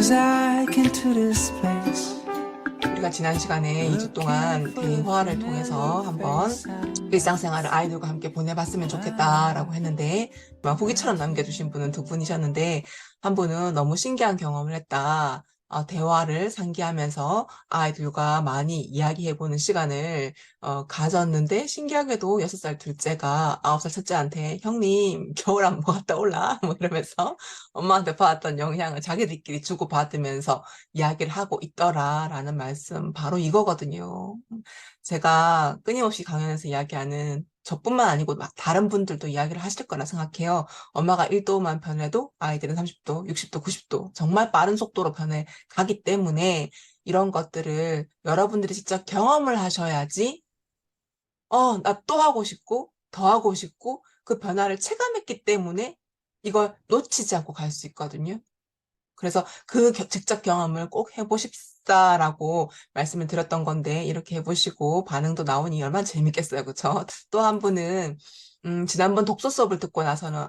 back into this place. 우리가 지난 시간에 2주 동안 대화를 통해서 한번 일상생활을 아이들과 함께 보내봤으면 좋겠다라고 했는데 후기처럼 남겨주신 분은 2분이셨는데 한 분은 너무 신기한 경험을 했다. 대화를 상기하면서 아이들과 많이 이야기해보는 시간을 가졌는데 신기하게도 6살 둘째가 9살 첫째한테 형님 겨울 안 먹었다 올라 뭐 이러면서 엄마한테 받았던 영향을 자기들끼리 주고받으면서 이야기를 하고 있더라라는 말씀 바로 이거거든요. 제가 끊임없이 강연에서 이야기하는 저뿐만 아니고 막 다른 분들도 이야기를 하실 거라 생각해요. 엄마가 1도만 변해도 아이들은 30도, 60도, 90도 정말 빠른 속도로 변해 가기 때문에 이런 것들을 여러분들이 직접 경험을 하셔야지 나 또 하고 싶고 더 하고 싶고 그 변화를 체감했기 때문에 이걸 놓치지 않고 갈 수 있거든요. 그래서 그 직접 경험을 꼭 해보십사라고 말씀을 드렸던 건데 이렇게 해보시고 반응도 나오니 얼마나 재밌겠어요. 그쵸? 또 한 분은 지난번 독서 수업을 듣고 나서는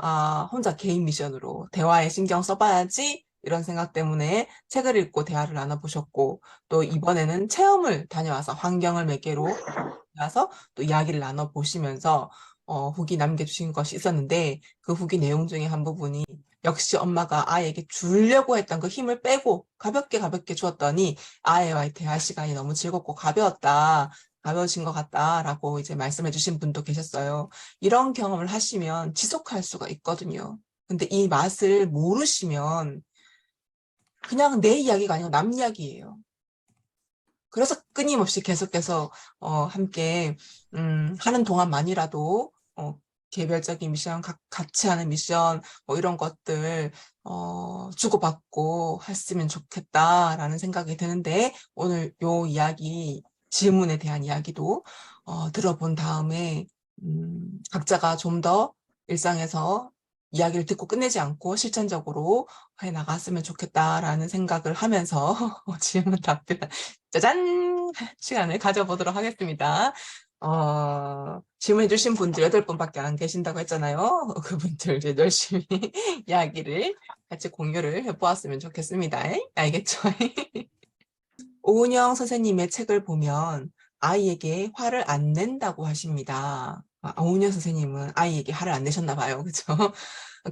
혼자 개인 미션으로 대화에 신경 써봐야지 이런 생각 때문에 책을 읽고 대화를 나눠보셨고 또 이번에는 체험을 다녀와서 환경을 매개로 와서 또 이야기를 나눠보시면서 후기 남겨주신 것이 있었는데 그 후기 내용 중에 한 부분이 역시 엄마가 아이에게 주려고 했던 그 힘을 빼고 가볍게 주었더니 아이와의 대화 시간이 너무 즐겁고 가벼워진 것 같다라고 이제 말씀해 주신 분도 계셨어요. 이런 경험을 하시면 지속할 수가 있거든요. 근데 이 맛을 모르시면 그냥 내 이야기가 아니고 남 이야기예요. 그래서 끊임없이 계속해서 함께 하는 동안만이라도 개별적인 미션, 같이 하는 미션 뭐 이런 것들 주고받고 했으면 좋겠다라는 생각이 드는데 오늘 요 이야기 질문에 대한 이야기도 들어본 다음에 각자가 좀 더 일상에서 이야기를 듣고 끝내지 않고 실천적으로 해 나갔으면 좋겠다라는 생각을 하면서 질문 답변 짜잔! 시간을 가져보도록 하겠습니다. 질문해 주신 분들 8분밖에 안 계신다고 했잖아요. 그분들 이제 열심히 이야기를 같이 공유를 해보았으면 좋겠습니다. 알겠죠? 오은영 선생님의 책을 보면 아이에게 화를 안 낸다고 하십니다. 오은영 선생님은 아이에게 화를 안 내셨나 봐요. 그죠?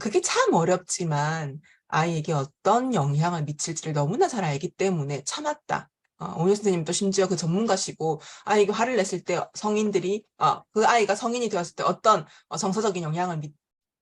그게 참 어렵지만 아이에게 어떤 영향을 미칠지를 너무나 잘 알기 때문에 참았다. 오은영 선생님도 심지어 그 전문가시고 아이에게 화를 냈을 때 성인들이 그 아이가 성인이 되었을 때 어떤 정서적인 영향을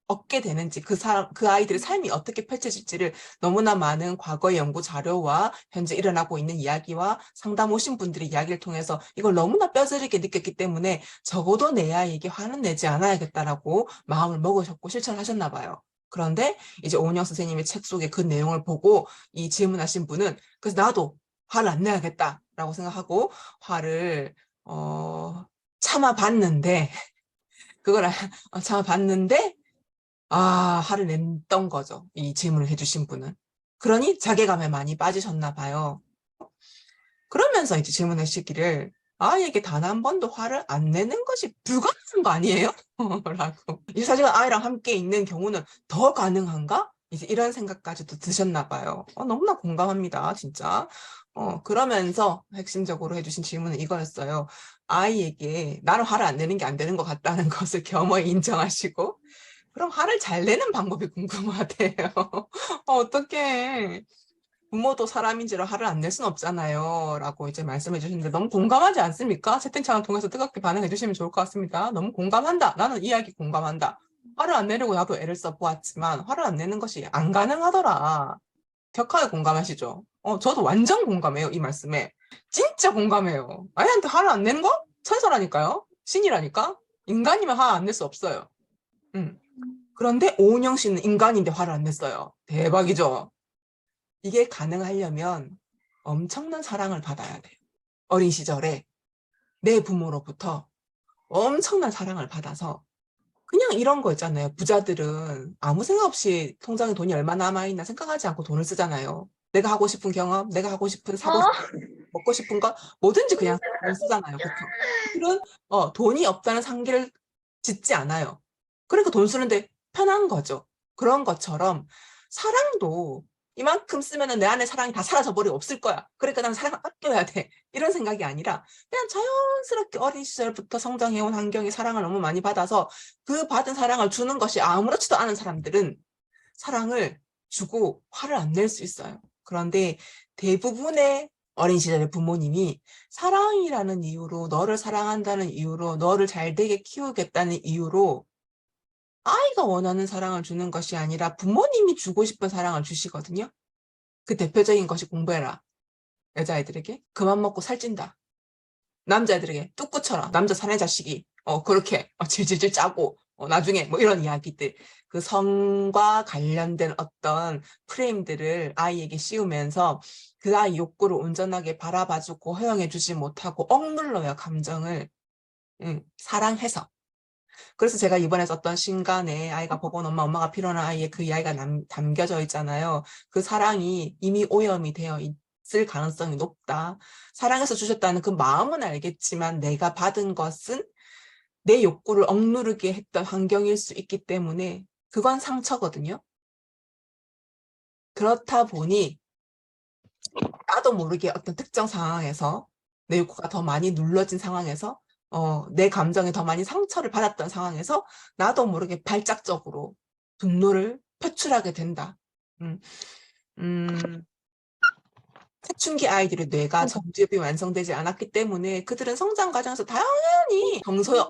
얻게 되는지 그 아이들의 삶이 어떻게 펼쳐질지를 너무나 많은 과거의 연구 자료와 현재 일어나고 있는 이야기와 상담 오신 분들의 이야기를 통해서 이걸 너무나 뼈저리게 느꼈기 때문에 적어도 내 아이에게 화는 내지 않아야겠다라고 마음을 먹으셨고 실천하셨나 봐요. 그런데 이제 오은영 선생님의 책 속의 그 내용을 보고 이 질문하신 분은 그래서 나도 화를 안 내야겠다라고 생각하고 화를 참아봤는데 그걸 참아봤는데 화를 냈던 거죠. 이 질문을 해주신 분은. 그러니 자괴감에 많이 빠지셨나 봐요. 그러면서 이제 질문하시기를 아이에게 단 한 번도 화를 안 내는 것이 불가능한 거 아니에요? 라고. 이 사실 아이랑 함께 있는 경우는 더 가능한가? 이제 이런 생각까지도 드셨나 봐요. 너무나 공감합니다, 진짜. 그러면서 핵심적으로 해주신 질문은 이거였어요. 아이에게 나는 화를 안 내는 게 안 되는 것 같다는 것을 겸허히 인정하시고 그럼 화를 잘 내는 방법이 궁금하대요. 어떡해. 부모도 사람인지라 화를 안 낼 순 없잖아요. 라고 이제 말씀해 주시는데 너무 공감하지 않습니까? 채팅창을 통해서 뜨겁게 반응해 주시면 좋을 것 같습니다. 너무 공감한다. 나는 이 이야기 공감한다. 화를 안 내려고 나도 애를 써보았지만 화를 안 내는 것이 안 가능하더라. 격하게 공감하시죠? 저도 완전 공감해요. 이 말씀에. 진짜 공감해요. 아이한테 화를 안 내는 거? 천사라니까요. 신이라니까. 인간이면 화 안 낼 수 없어요. 그런데 오은영 씨는 인간인데 화를 안 냈어요. 대박이죠? 이게 가능하려면 엄청난 사랑을 받아야 돼요. 어린 시절에 내 부모로부터 엄청난 사랑을 받아서 그냥 이런 거 있잖아요. 부자들은 아무 생각 없이 통장에 돈이 얼마 남아있나 생각하지 않고 돈을 쓰잖아요. 내가 하고 싶은 경험, 내가 하고 싶은 먹고 싶은 거 뭐든지 그냥 돈을 쓰잖아요. 보통. 그들은 돈이 없다는 상기를 짓지 않아요. 그러니까 돈 쓰는데 편한 거죠. 그런 것처럼 사랑도 이만큼 쓰면은 내 안에 사랑이 다 사라져버리고 없을 거야. 그러니까 난 사랑을 아껴야 돼. 이런 생각이 아니라 그냥 자연스럽게 어린 시절부터 성장해온 환경이 사랑을 너무 많이 받아서 그 받은 사랑을 주는 것이 아무렇지도 않은 사람들은 사랑을 주고 화를 안 낼 수 있어요. 그런데 대부분의 어린 시절의 부모님이 사랑이라는 이유로, 너를 사랑한다는 이유로, 너를 잘되게 키우겠다는 이유로 아이가 원하는 사랑을 주는 것이 아니라 부모님이 주고 싶은 사랑을 주시거든요. 그 대표적인 것이 공부해라. 여자아이들에게 그만 먹고 살찐다. 남자애들에게 뚝 꺼쳐라. 남자 사내 자식이 그렇게 질질질 짜고 나중에 뭐 이런 이야기들, 그 성과 관련된 어떤 프레임들을 아이에게 씌우면서 그 아이 욕구를 온전하게 바라봐주고 허용해주지 못하고 억눌러요. 감정을. 사랑해서. 그래서 제가 이번에 썼던 신간에 아이가 버거운 엄마가 필요한 아이의 그 이야기가 담겨져 있잖아요. 그 사랑이 이미 오염이 되어 있을 가능성이 높다. 사랑해서 주셨다는 그 마음은 알겠지만 내가 받은 것은 내 욕구를 억누르게 했던 환경일 수 있기 때문에 그건 상처거든요. 그렇다 보니 나도 모르게 어떤 특정 상황에서 내 욕구가 더 많이 눌러진 상황에서 내 감정에 더 많이 상처를 받았던 상황에서 나도 모르게 발작적으로 분노를 표출하게 된다. 음, 음, 사춘기 아이들의 뇌가 전두엽이 완성되지 않았기 때문에 그들은 성장 과정에서 당연히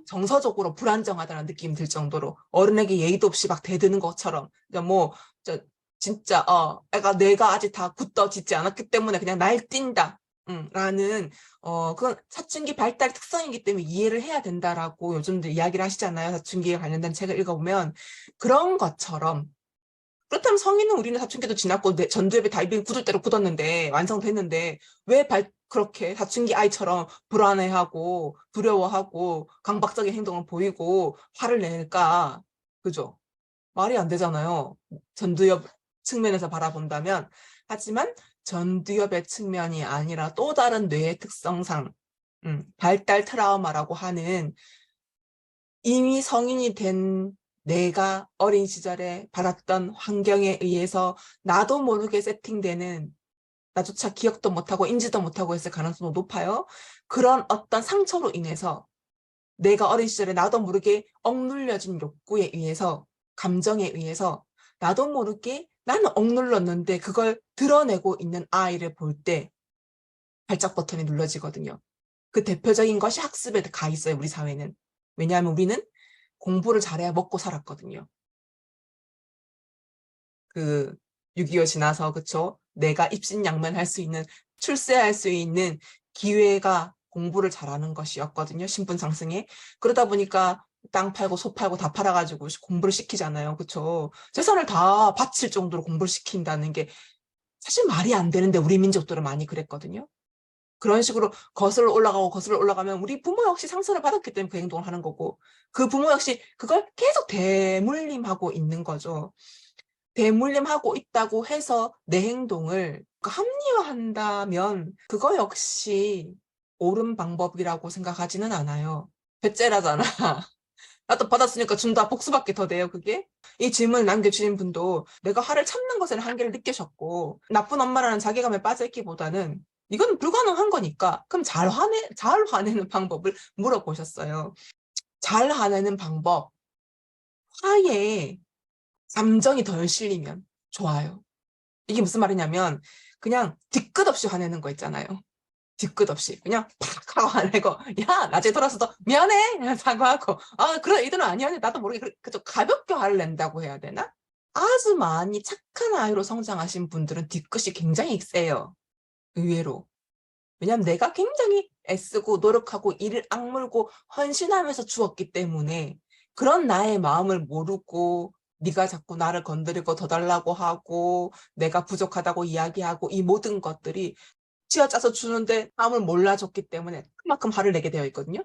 정서적으로 불안정하다는 느낌이 들 정도로 어른에게 예의도 없이 막 대드는 것처럼 뭐 진짜 애가 내가 아직 다 굳어지지 않았기 때문에 그냥 날뛴다. 라는 그건 사춘기 발달 특성이기 때문에 이해를 해야 된다라고 요즘도 이야기를 하시잖아요. 사춘기에 관련된 책을 읽어보면 그런 것처럼. 그렇다면 성인은 우리는 사춘기도 지났고 전두엽에 다 이미 굳을 대로 굳었는데 완성됐는데 왜 그렇게 사춘기 아이처럼 불안해하고 두려워하고 강박적인 행동을 보이고 화를 낼까? 그죠? 말이 안 되잖아요. 전두엽 측면에서 바라본다면. 하지만 전두엽의 측면이 아니라 또 다른 뇌의 특성상 발달 트라우마라고 하는 이미 성인이 된 내가 어린 시절에 받았던 환경에 의해서 나도 모르게 세팅되는, 나조차 기억도 못하고 인지도 못하고 했을 가능성도 높아요. 그런 어떤 상처로 인해서 내가 어린 시절에 나도 모르게 억눌려진 욕구에 의해서, 감정에 의해서 나도 모르게 나는 억눌렀는데 그걸 드러내고 있는 아이를 볼 때 발작 버튼이 눌러지거든요. 그 대표적인 것이 학습에 가 있어요, 우리 사회는. 왜냐하면 우리는 공부를 잘해야 먹고 살았거든요. 그 6.25 지나서, 그쵸? 내가 입신양면할 수 있는, 출세할 수 있는 기회가 공부를 잘하는 것이었거든요. 신분 상승에. 그러다 보니까 땅 팔고 소 팔고 다 팔아가지고 공부를 시키잖아요. 그쵸? 재산을 다 바칠 정도로 공부를 시킨다는 게 사실 말이 안 되는데 우리 민족들은 많이 그랬거든요. 그런 식으로 거슬러 올라가고 거슬러 올라가면 우리 부모 역시 상처를 받았기 때문에 그 행동을 하는 거고, 그 부모 역시 그걸 계속 대물림하고 있는 거죠. 대물림하고 있다고 해서 내 행동을 합리화한다면 그거 역시 옳은 방법이라고 생각하지는 않아요. 배째라잖아. 나도 받았으니까 준다. 복수밖에 더 돼요, 그게? 이 질문을 남겨주신 분도 내가 화를 참는 것에는 한계를 느끼셨고, 나쁜 엄마라는 자괴감에 빠져있기보다는 이건 불가능한 거니까, 그럼 잘 화내는 방법을 물어보셨어요. 잘 화내는 방법. 화에 감정이 덜 실리면 좋아요. 이게 무슨 말이냐면, 그냥 뒤끝 없이 화내는 거 있잖아요. 뒤끝 없이 그냥 팍 하고 화내고, 야 나중에 돌아서도 미안해 그냥 사과하고, 그래 이들은 아니야 나도 모르게 그저 가볍게 화를 낸다고 해야 되나? 아주 많이 착한 아이로 성장하신 분들은 뒤끝이 굉장히 세요. 의외로. 왜냐하면 내가 굉장히 애쓰고 노력하고 이를 악물고 헌신하면서 주었기 때문에 그런 나의 마음을 모르고 네가 자꾸 나를 건드리고 더 달라고 하고 내가 부족하다고 이야기하고 이 모든 것들이 쥐어짜서 주는데 마음을 몰라줬기 때문에 그만큼 화를 내게 되어 있거든요.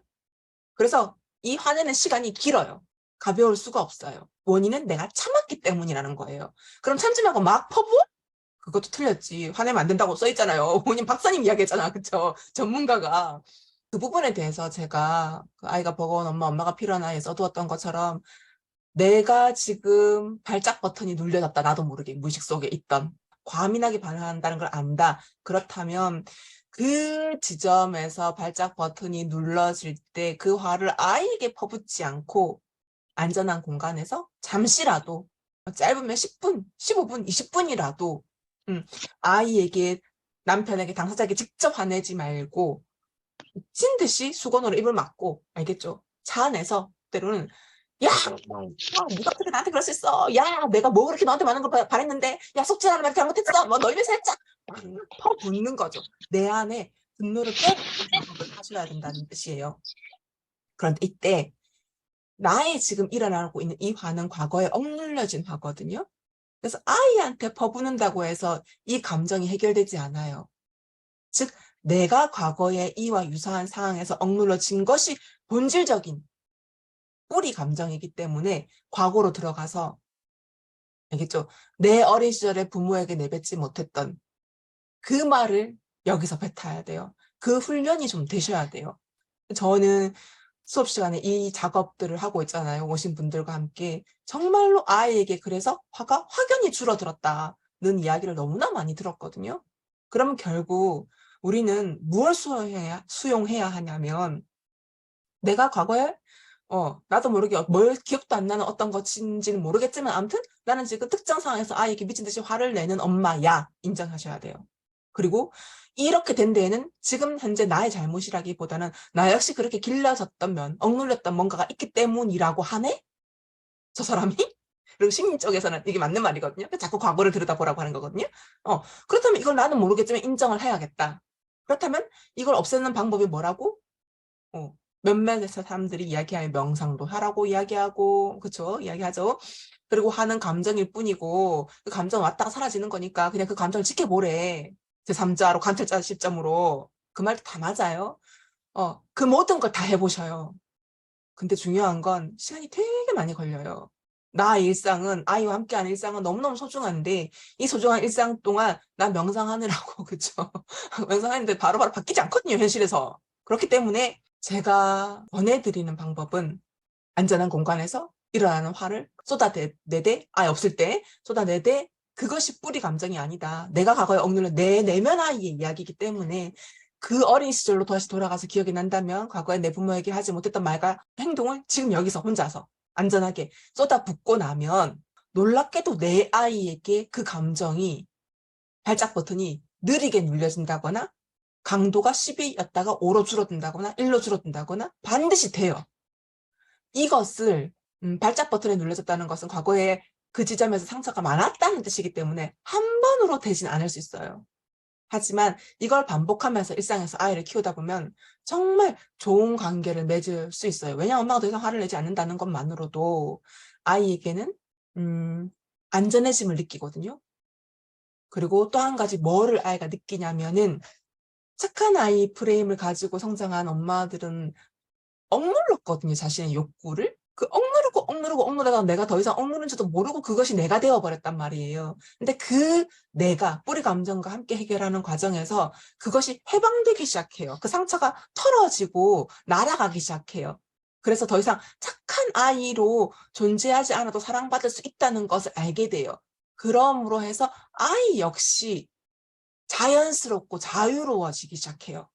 그래서 이 화내는 시간이 길어요. 가벼울 수가 없어요. 원인은 내가 참았기 때문이라는 거예요. 그럼 참지 말고 막 퍼부어? 그것도 틀렸지. 화내면 안 된다고 써있잖아요. 본인 박사님 이야기했잖아. 그쵸? 전문가가. 그 부분에 대해서 제가 그 아이가 버거운 엄마가 필요한 아이에 써두었던 것처럼 내가 지금 발작 버튼이 눌려졌다. 나도 모르게 무의식 속에 있던. 과민하게 반응한다는 걸 안다. 그렇다면 그 지점에서 발작 버튼이 눌러질 때 그 화를 아이에게 퍼붓지 않고 안전한 공간에서 잠시라도 짧으면 10분, 15분, 20분이라도 아이에게 남편에게 당사자에게 직접 화내지 말고 미친 듯이 수건으로 입을 막고 알겠죠? 차 안에서 때로는 야, 네가 어떻게 나한테 그럴 수 있어? 야, 내가 뭐 그렇게 너한테 많은 걸 바랬는데, 야, 속지 않은 말 잘못했어. 뭐 너 입에 살짝 퍼붓는 거죠. 내 안에 분노를 빼앗는 작업을 하셔야 된다는 뜻이에요. 그런데 이때 나의 지금 일어나고 있는 이 화는 과거에 억눌려진 화거든요. 그래서 아이한테 퍼붓는다고 해서 이 감정이 해결되지 않아요. 즉, 내가 과거에 이와 유사한 상황에서 억눌러진 것이 본질적인 뿌리 감정이기 때문에 과거로 들어가서 알겠죠? 내 어린 시절에 부모에게 내뱉지 못했던 그 말을 여기서 뱉어야 돼요. 그 훈련이 좀 되셔야 돼요. 저는 수업 시간에 이 작업들을 하고 있잖아요. 오신 분들과 함께. 정말로 아이에게 그래서 화가 확연히 줄어들었다는 이야기를 너무나 많이 들었거든요. 그러면 결국 우리는 무엇을 수용해야 하냐면 내가 과거에 나도 모르게 뭘 기억도 안 나는 어떤 것인지는 모르겠지만 아무튼 나는 지금 특정 상황에서 아이에게 미친 듯이 화를 내는 엄마야 인정하셔야 돼요. 그리고 이렇게 된 데에는 지금 현재 나의 잘못이라기보다는 나 역시 그렇게 길러졌던 억눌렸던 뭔가가 있기 때문이라고 하네? 저 사람이? 그리고 심리 쪽에서는 이게 맞는 말이거든요. 자꾸 과거를 들여다보라고 하는 거거든요. 그렇다면 이걸 나는 모르겠지만 인정을 해야겠다. 그렇다면 이걸 없애는 방법이 뭐라고? 몇몇의 사람들이 이야기하면 명상도 하라고 이야기하고, 그쵸? 이야기하죠. 그리고 하는 감정일 뿐이고, 그 감정 왔다가 사라지는 거니까 그냥 그 감정을 지켜보래. 제3자로 관찰자 시점으로. 그 말도 다 맞아요. 그 모든 걸 다 해보셔요. 근데 중요한 건 시간이 되게 많이 걸려요. 나의 일상은, 아이와 함께하는 일상은 너무너무 소중한데, 이 소중한 일상 동안 나 명상하느라고, 그쵸? 명상하는데 바로바로 바뀌지 않거든요, 현실에서. 그렇기 때문에 제가 권해드리는 방법은 안전한 공간에서 일어나는 화를 쏟아내되, 없을 때 쏟아내되, 그것이 뿌리 감정이 아니다. 내가 과거에 억눌린 내 내면 아이의 이야기이기 때문에 그 어린 시절로 다시 돌아가서 기억이 난다면 과거에 내 부모에게 하지 못했던 말과 행동을 지금 여기서 혼자서 안전하게 쏟아붓고 나면 놀랍게도 내 아이에게 그 감정이 발작 버튼이 느리게 눌려진다거나 강도가 10이었다가 5로 줄어든다거나 1로 줄어든다거나 반드시 돼요. 이것을 발작 버튼에 눌려졌다는 것은 과거에 그 지점에서 상처가 많았다는 뜻이기 때문에 한 번으로 되진 않을 수 있어요. 하지만 이걸 반복하면서 일상에서 아이를 키우다 보면 정말 좋은 관계를 맺을 수 있어요. 왜냐하면 엄마가 더 이상 화를 내지 않는다는 것만으로도 아이에게는 안전해짐을 느끼거든요. 그리고 또 한 가지 뭐를 아이가 느끼냐면은 착한 아이 프레임을 가지고 성장한 엄마들은 억눌렀거든요, 자신의 욕구를. 그 억누르다가 내가 더 이상 억누른지도 모르고 그것이 내가 되어버렸단 말이에요. 근데 그 내가 뿌리 감정과 함께 해결하는 과정에서 그것이 해방되기 시작해요. 그 상처가 털어지고 날아가기 시작해요. 그래서 더 이상 착한 아이로 존재하지 않아도 사랑받을 수 있다는 것을 알게 돼요. 그러므로 해서 아이 역시 자연스럽고 자유로워지기 시작해요.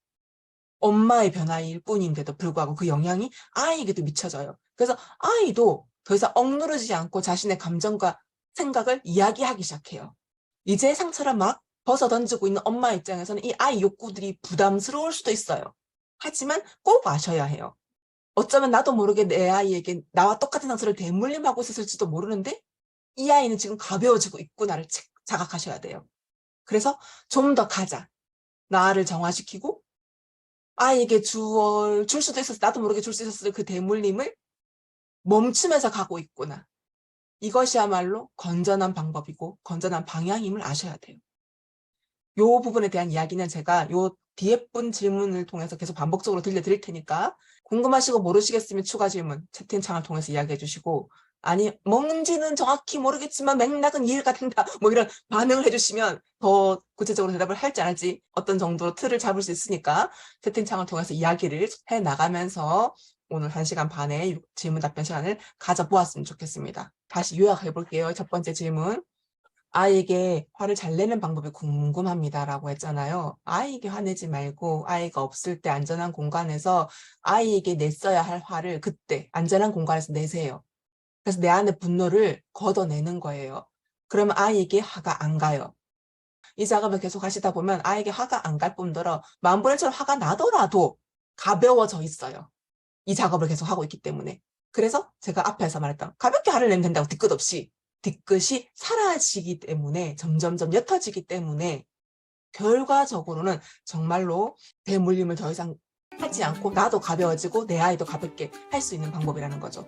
엄마의 변화일 뿐인데도 불구하고 그 영향이 아이에게도 미쳐져요. 그래서 아이도 더 이상 억누르지 않고 자신의 감정과 생각을 이야기하기 시작해요. 이제 상처를 막 벗어던지고 있는 엄마 입장에서는 이 아이 욕구들이 부담스러울 수도 있어요. 하지만 꼭 아셔야 해요. 어쩌면 나도 모르게 내 아이에게 나와 똑같은 상처를 대물림하고 있었을지도 모르는데 이 아이는 지금 가벼워지고 있구나를 자각하셔야 돼요. 그래서 좀 더 가자. 나를 정화시키고 아이에게 줄 수도 있었어. 나도 모르게 줄 수 있었을 그 대물림을 멈추면서 가고 있구나. 이것이야말로 건전한 방법이고 건전한 방향임을 아셔야 돼요. 요 부분에 대한 이야기는 제가 요 뒤에 분 질문을 통해서 계속 반복적으로 들려드릴 테니까 궁금하시고 모르시겠으면 추가 질문 채팅창을 통해서 이야기해 주시고 아니 뭔지는 정확히 모르겠지만 맥락은 이해가 된다 뭐 이런 반응을 해주시면 더 구체적으로 대답을 할지 안 할지 어떤 정도로 틀을 잡을 수 있으니까 채팅창을 통해서 이야기를 해나가면서 오늘 1시간 반의 질문 답변 시간을 가져보았으면 좋겠습니다. 다시 요약해 볼게요. 첫 번째 질문. 아이에게 화를 잘 내는 방법이 궁금합니다라고 했잖아요. 아이에게 화내지 말고 아이가 없을 때 안전한 공간에서 아이에게 냈어야 할 화를 그때 안전한 공간에서 내세요. 그래서 내 안의 분노를 걷어내는 거예요. 그러면 아이에게 화가 안 가요. 이 작업을 계속 하시다 보면 아이에게 화가 안 갈 뿐더러 만분의1처럼 화가 나더라도 가벼워져 있어요. 이 작업을 계속 하고 있기 때문에. 그래서 제가 앞에서 말했던 가볍게 화를 내면 된다고 뒤끝이 사라지기 때문에 점점점 옅어지기 때문에 결과적으로는 정말로 대물림을 더 이상 하지 않고 나도 가벼워지고 내 아이도 가볍게 할 수 있는 방법이라는 거죠.